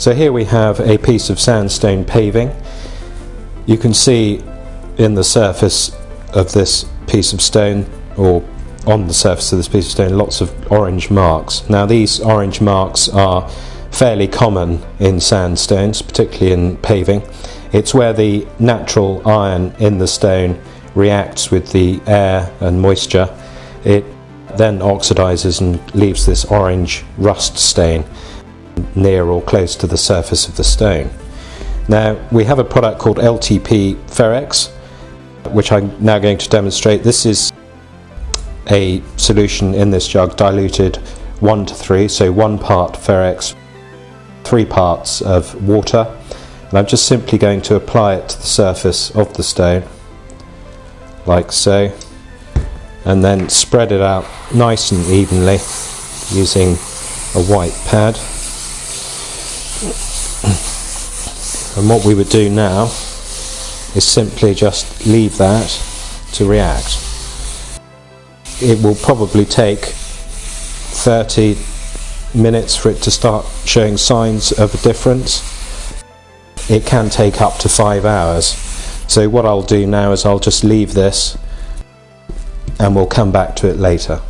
So here we have a piece of sandstone paving. You can see in the surface of this piece of stone, or on the surface of this piece of stone, lots of orange marks. Now these orange marks are fairly common in sandstones, particularly in paving. It's where the natural iron in the stone reacts with the air and moisture. It then oxidizes and leaves this orange rust stain near or close to the surface of the stone. Now we have a product called LTP Ferrex, which I'm now going to demonstrate. This is a solution in this jug diluted 1 to 3, so 1 part Ferrex, 3 parts of water, and I'm just simply going to apply it to the surface of the stone like so, and then spread it out nice and evenly using a white pad. And what we would do now is simply just leave that to react. It will probably take 30 minutes for it to start showing signs of a difference. It can take up to 5 hours. So what I'll do now is I'll just leave this and we'll come back to it later.